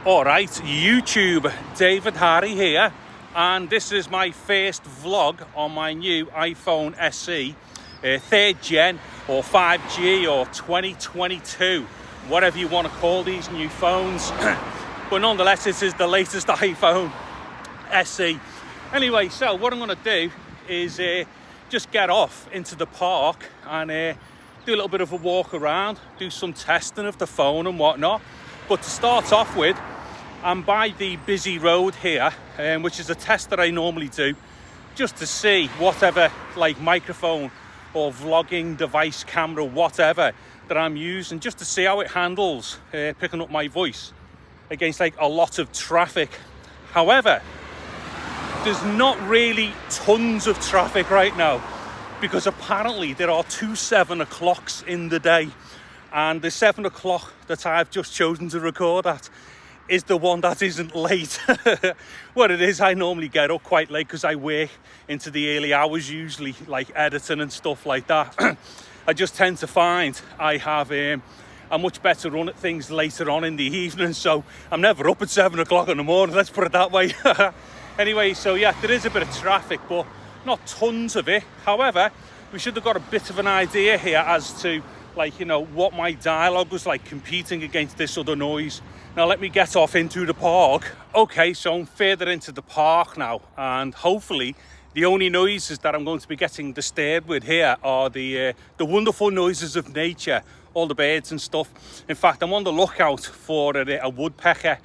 Alright, YouTube, David Harry here, and this is my first vlog on my new iPhone SE, 3rd gen or 5G or 2022, whatever you want to call these new phones. But nonetheless, this is the latest iPhone SE. Anyway, so what I'm going to do is just get off into the park and do a little bit of a walk around, do some testing of the phone and whatnot. But to start off with, I'm by the busy road here, which is a test that I normally do just to see whatever like microphone or vlogging device, camera, whatever that I'm using, just to see how it handles picking up my voice against like a lot of traffic. However, there's not really tons of traffic right now because apparently there are 2 7 o'clocks in the day, and the 7 o'clock that I've just chosen to record at is the one that isn't late. What it is, I normally get up quite late because I work into the early hours, usually like editing and stuff like that. I just tend to find I have a much better run at things later on in the evening, so I'm never up at 7 o'clock in the morning, let's put it that way. Anyway, so yeah, there is a bit of traffic, but not tons of it. However, we should have got a bit of an idea here as to, like, you know, what my dialogue was like competing against this other noise. Now let me get off into the park. Okay, so I'm further into the park now, and hopefully the only noises that I'm going to be getting disturbed with here are the wonderful noises of nature, all the birds and stuff. In fact, I'm on the lookout for a woodpecker.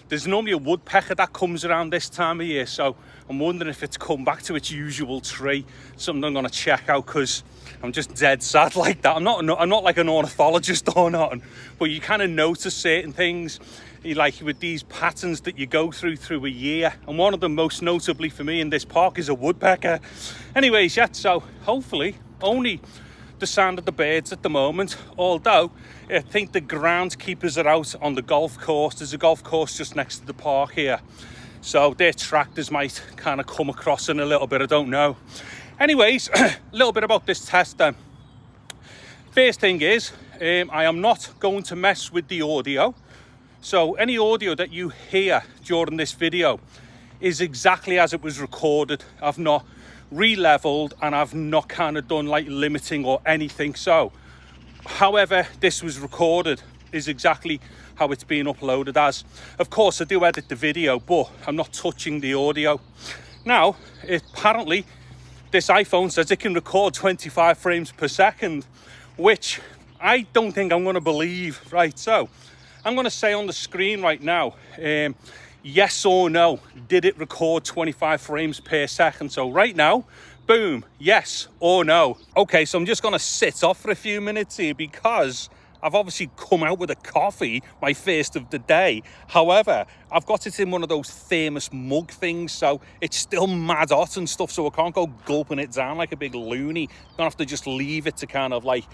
There's normally a woodpecker that comes around this time of year, so I'm wondering if it's come back to its usual tree. Something I'm going to check out because I'm just dead sad like that. I'm not like an ornithologist or nothing, but you kind of notice certain things, like with these patterns that you go through a year. And one of them, most notably for me in this park, is a woodpecker. Anyways, yeah, so hopefully only the sound of the birds at the moment, although I think the groundskeepers are out on the golf course. There's a golf course just next to the park here, so their tractors might kind of come across in a little bit, I don't know. Anyways, a little bit about this test then. First thing is, I am not going to mess with the audio, so any audio that you hear during this video is exactly as it was recorded. I've not re-leveled and I've not kind of done like limiting or anything. So however this was recorded is exactly how it's being uploaded as. Of course I do edit the video, but I'm not touching the audio. Now apparently this iPhone says it can record 25 frames per second, which I don't think I'm going to believe. Right, so I'm going to say on the screen right now, yes or no, did it record 25 frames per second? So right now, boom, yes or no. Okay, so I'm just going to sit off for a few minutes here because I've obviously come out with a coffee, my first of the day. However, I've got it in one of those thermos mug things, so it's still mad hot and stuff, so I can't go gulping it down like a big loony. I'm gonna have to just leave it to kind of like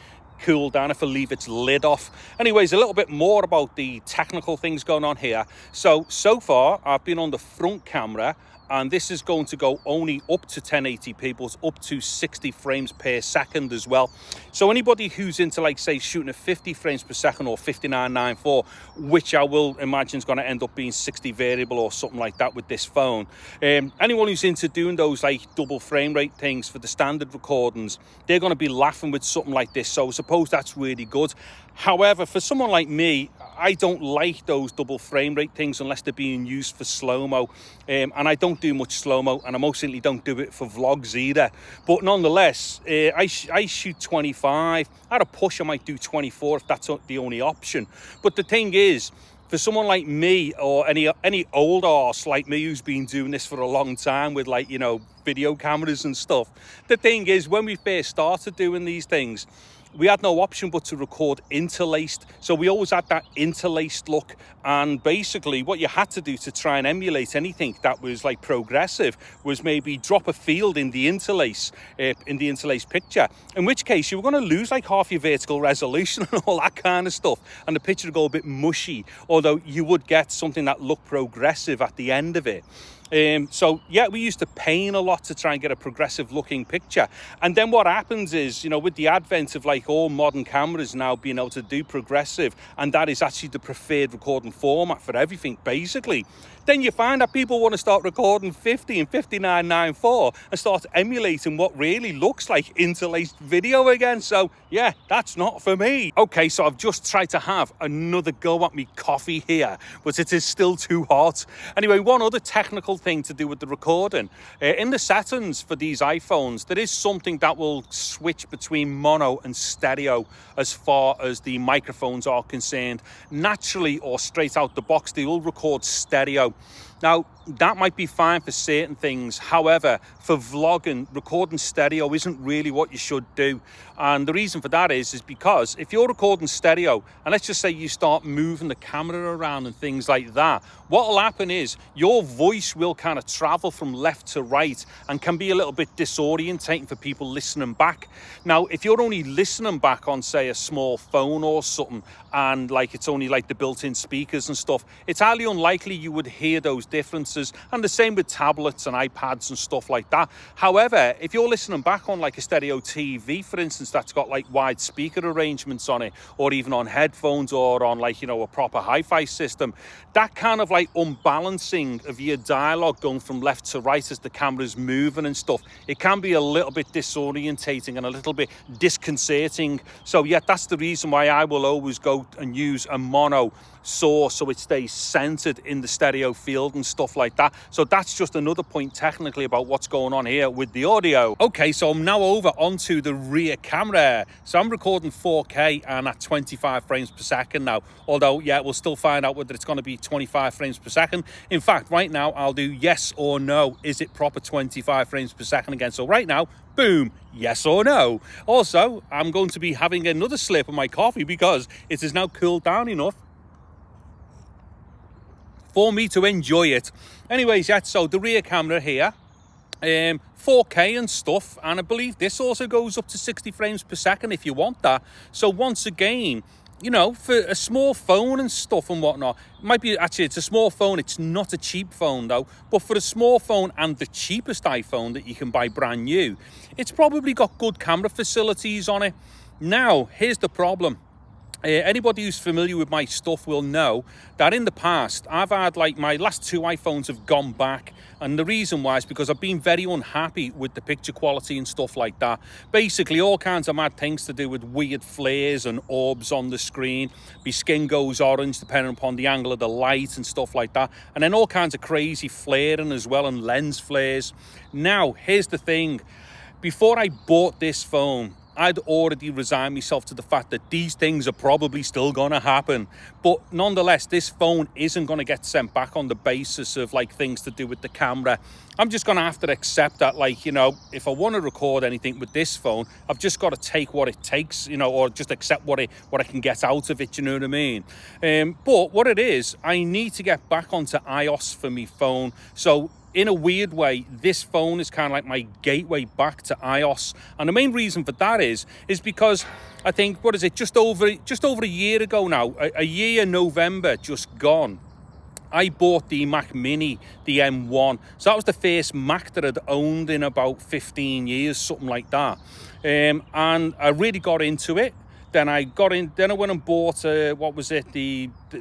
cool down if I leave its lid off. Anyways, a little bit more about the technical things going on here. So far I've been on the front camera, and this is going to go only up to 1080p, but up to 60 frames per second as well. So anybody who's into, like, say, shooting at 50 frames per second or 59.94, which I will imagine is going to end up being 60 variable or something like that with this phone. Anyone who's into doing those like double frame rate things for the standard recordings, they're going to be laughing with something like this. So I suppose that's really good. However, for someone like me, I don't like those double frame rate things unless they're being used for slow-mo. And I don't do much slow-mo, and I most certainly don't do it for vlogs either. But nonetheless, I shoot 25. At a push, I might do 24 if that's the only option. But the thing is, for someone like me or any old arse like me who's been doing this for a long time with, like, you know, video cameras and stuff, the thing is, when we first started doing these things, we had no option but to record interlaced. So we always had that interlaced look, and basically what you had to do to try and emulate anything that was like progressive was maybe drop a field in the interlace picture, in which case you were going to lose like half your vertical resolution and all that kind of stuff, and the picture would go a bit mushy, although you would get something that looked progressive at the end of it. So yeah, we used to pane a lot to try and get a progressive looking picture. And then what happens is, you know, with the advent of like all modern cameras now being able to do progressive, and that is actually the preferred recording format for everything basically, then you find that people want to start recording 50 and 59.94 and start emulating what really looks like interlaced video again. So yeah, that's not for me. Okay, so I've just tried to have another go at me coffee here, but it is still too hot. Anyway, one other technical thing to do with the recording. In the settings for these iPhones, there is something that will switch between mono and stereo as far as the microphones are concerned. Naturally, or straight out the box, they will record stereo. Now, that might be fine for certain things. However, for vlogging, recording stereo isn't really what you should do. And the reason for that is because if you're recording stereo, and let's just say you start moving the camera around and things like that, what will happen is your voice will kind of travel from left to right and can be a little bit disorientating for people listening back. Now, if you're only listening back on, say, a small phone or something, and like it's only like the built-in speakers and stuff, it's highly unlikely you would hear those differences. And the same with tablets and iPads and stuff like that. However, if you're listening back on like a stereo TV, for instance, that's got like wide speaker arrangements on it, or even on headphones, or on like, you know, a proper hi-fi system, that kind of like unbalancing of your dialogue going from left to right as the camera's moving and stuff, it can be a little bit disorientating and a little bit disconcerting. So yeah, that's the reason why I will always go and use a mono source so it stays centered in the stereo field and stuff like that. So that's just another point technically about what's going on here with the audio. Okay, so I'm now over onto the rear camera. So I'm recording 4K and at 25 frames per second now. Although, yeah, we'll still find out whether it's going to be 25 frames per second. In fact, right now I'll do yes or no. Is it proper 25 frames per second again? So right now, boom, yes or no. Also, I'm going to be having another slip of my coffee because it is now cooled down enough for me to enjoy it. Anyways, yeah, so the rear camera here, 4K and stuff, and I believe this also goes up to 60 frames per second if you want that. So once again, you know, for a small phone and stuff and whatnot, it might be, actually, it's a small phone, it's not a cheap phone though, but for a small phone and the cheapest iPhone that you can buy brand new, it's probably got good camera facilities on it. Now, here's the problem. Anybody who's familiar with my stuff will know that in the past, I've had like my last two iPhones have gone back. And the reason why is because I've been very unhappy with the picture quality and stuff like that. Basically, all kinds of mad things to do with weird flares and orbs on the screen. My skin goes orange depending upon the angle of the light and stuff like that. And then all kinds of crazy flaring as well, and lens flares. Now, here's the thing. Before I bought this phone, I'd already resigned myself to the fact that these things are probably still going to happen. But nonetheless, this phone isn't going to get sent back on the basis of like things to do with the camera. I'm just going to have to accept that, like, you know, if I want to record anything with this phone, I've just got to take what it takes, you know, or just accept what I can get out of it, you know what I mean? But what it is, I need to get back onto iOS for my phone. So in a weird way, this phone is kind of like my gateway back to iOS. And the main reason for that is because I think, what is it, just over a year ago now, a year November just gone, I bought the Mac Mini, the M1. So that was the first Mac that I'd owned in about 15 years, something like that. And I really got into it. Then I went and bought,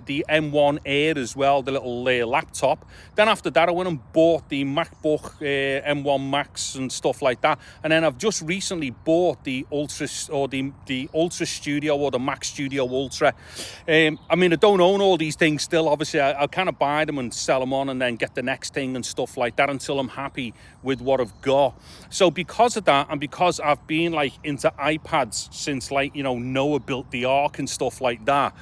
the M1 Air as well, the little laptop. Then after that, I went and bought the MacBook M1 Max and stuff like that. And then I've just recently bought the Ultra, or the Ultra Studio, or the Mac Studio Ultra. I mean, I don't own all these things still. Obviously, I'll kind of buy them and sell them on and then get the next thing and stuff like that until I'm happy with what I've got. So because of that, and because I've been like into iPads since, like, you know, Noah built the Ark and stuff like that,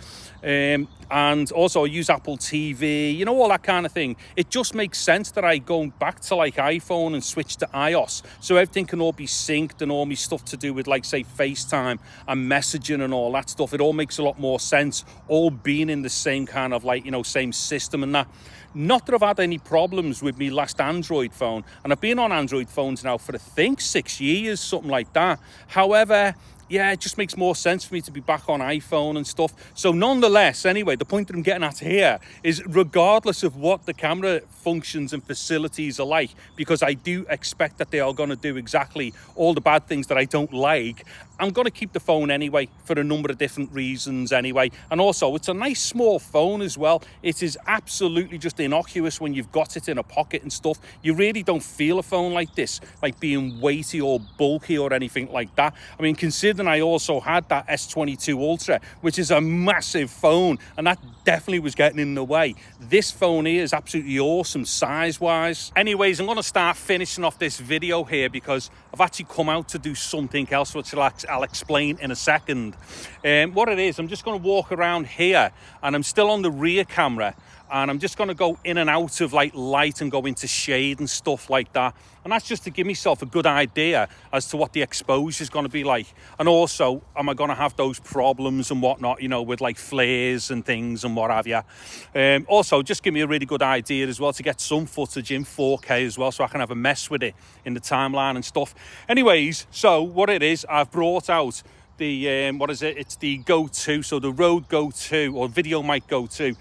and also I use Apple TV, you know, all that kind of thing, it just makes sense that I go back to like iPhone and switch to iOS, so everything can all be synced, and all my stuff to do with, like, say, FaceTime and messaging and all that stuff, it all makes a lot more sense, all being in the same kind of, like, you know, same system and that. Not that I've had any problems with my last Android phone, and I've been on Android phones now for, I think, 6 years, something like that. However, yeah, it just makes more sense for me to be back on iPhone and stuff. So nonetheless, anyway, the point that I'm getting at here is regardless of what the camera functions and facilities are like, because I do expect that they are going to do exactly all the bad things that I don't like, I'm going to keep the phone anyway for a number of different reasons anyway. And also, it's a nice small phone as well. It is absolutely just innocuous when you've got it in a pocket and stuff. You really don't feel a phone like this, like being weighty or bulky or anything like that. I mean, considering I also had that S22 Ultra, which is a massive phone, and that definitely was getting in the way. This phone here is absolutely awesome size-wise. Anyways, I'm going to start finishing off this video here because I've actually come out to do something else, which I'll explain in a second. What it is, I'm just going to walk around here, and I'm still on the rear camera, and I'm just going to go in and out of like light and go into shade and stuff like that. And that's just to give myself a good idea as to what the exposure is going to be like. And also, am I going to have those problems and whatnot, you know, with like flares and things and what have you. Also, just give me a really good idea as well to get some footage in 4K as well, so I can have a mess with it in the timeline and stuff. Anyways, so what it is, I've brought out the, what is it? It's the Go 2, so the Rode Go 2 or Video Mic Go 2.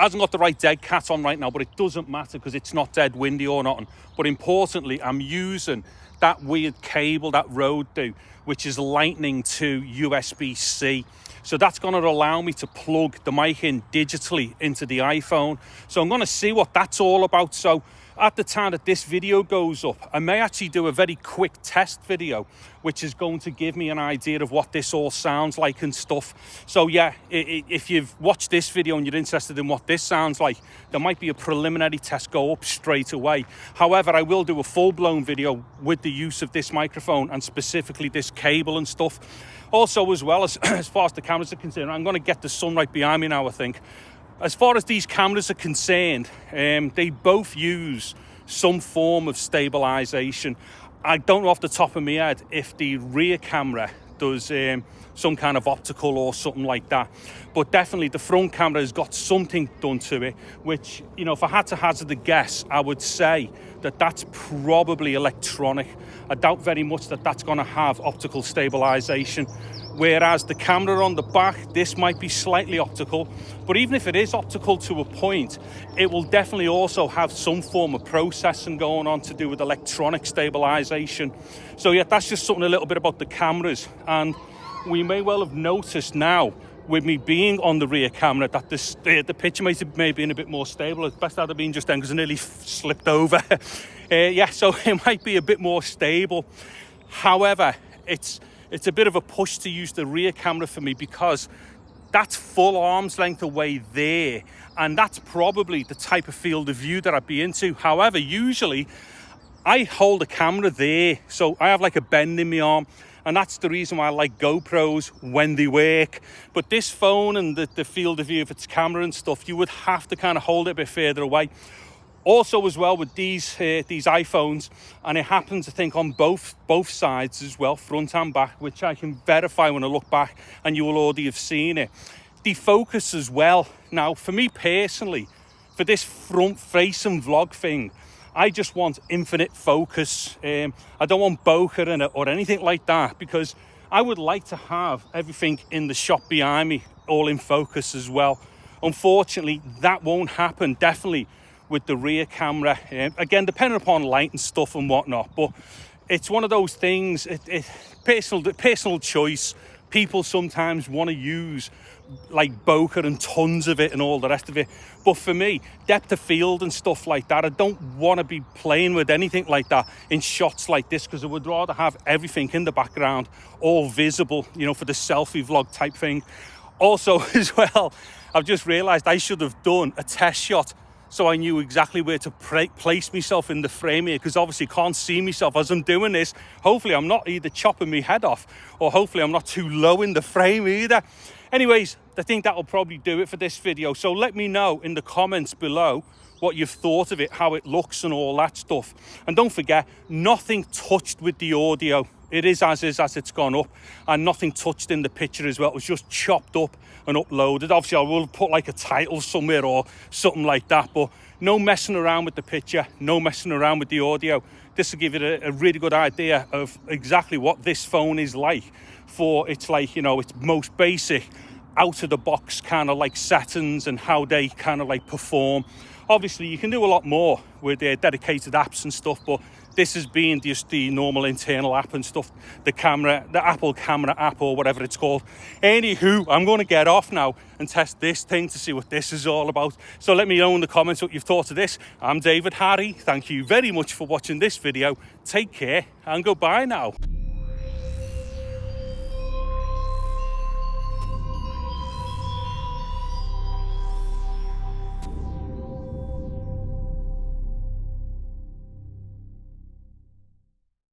Hasn't got the right dead cat on right now, but it doesn't matter because it's not dead windy or nothing. But importantly, I'm using that weird cable that Rode do, which is lightning to USB-C. So that's going to allow me to plug the mic in digitally into the iPhone. So I'm going to see what that's all about. So at the time that this video goes up, I may actually do a very quick test video, which is going to give me an idea of what this all sounds like and stuff. So yeah, if you've watched this video and you're interested in what this sounds like, there might be a preliminary test go up straight away. However, I will do a full-blown video with the use of this microphone and specifically this cable and stuff. Also, as well as far as the cameras are concerned, I'm going to get the sun right behind me now, I think. As far as these cameras are concerned, they both use some form of stabilization. I don't know off the top of my head if the rear camera does some kind of optical or something like that, but definitely the front camera has got something done to it, which, you know, if I had to hazard a guess, I would say that that's probably electronic. I doubt very much that that's going to have optical stabilization. Whereas the camera on the back, this might be slightly optical, but even if it is optical to a point, it will definitely also have some form of processing going on to do with electronic stabilization. So yeah, that's just something a little bit about the cameras. And we may well have noticed now, with me being on the rear camera, that the picture may have been a bit more stable. It's best that had been just then because I nearly slipped over. Yeah, so it might be a bit more stable. However, it's a bit of a push to use the rear camera for me because that's full arm's length away there, and that's probably the type of field of view that I'd be into. However, usually I hold the camera there, so I have like a bend in my arm, and that's the reason why I like GoPros when they work. But this phone and the field of view of its camera and stuff, you would have to kind of hold it a bit further away. Also, as well, with these iPhones, and it happens, I think, on both sides as well, front and back, which I can verify when I look back, and you will already have seen it. The focus as well. Now, for me personally, for this front-facing vlog thing, I just want infinite focus. I don't want bokeh in it or anything like that, because I would like to have everything in the shot behind me all in focus as well. Unfortunately, that won't happen, definitely, with the rear camera. Again, depending upon light and stuff and whatnot, but it's one of those things, personal choice. People sometimes want to use like bokeh and tons of it and all the rest of it, but for me, depth of field and stuff like that, I don't want to be playing with anything like that in shots like this, because I would rather have everything in the background all visible, you know, for the selfie vlog type thing. Also, as well, I've just realized I should have done a test shot so I knew exactly where to place myself in the frame here, because obviously I can't see myself as I'm doing this. Hopefully I'm not either chopping my head off, or hopefully I'm not too low in the frame either. Anyways, I think that'll probably do it for this video. So let me know in the comments below what you've thought of it, how it looks and all that stuff. And don't forget, nothing touched with the audio. It is as it's gone up, and nothing touched in the picture as well. It was just chopped up and uploaded. Obviously I will put like a title somewhere or something like that, but no messing around with the picture, no messing around with the audio. This will give you a really good idea of exactly what this phone is like for its, like, you know, its most basic out of the box kind of like settings and how they kind of like perform. Obviously you can do a lot more with their dedicated apps and stuff, but this has been just the normal internal app and stuff, the Apple camera app or whatever it's called. Anywho, I'm going to get off now and test this thing to see what this is all about. So let me know in the comments what you've thought of this. I'm David Harry. Thank you very much for watching this video. Take care and goodbye now.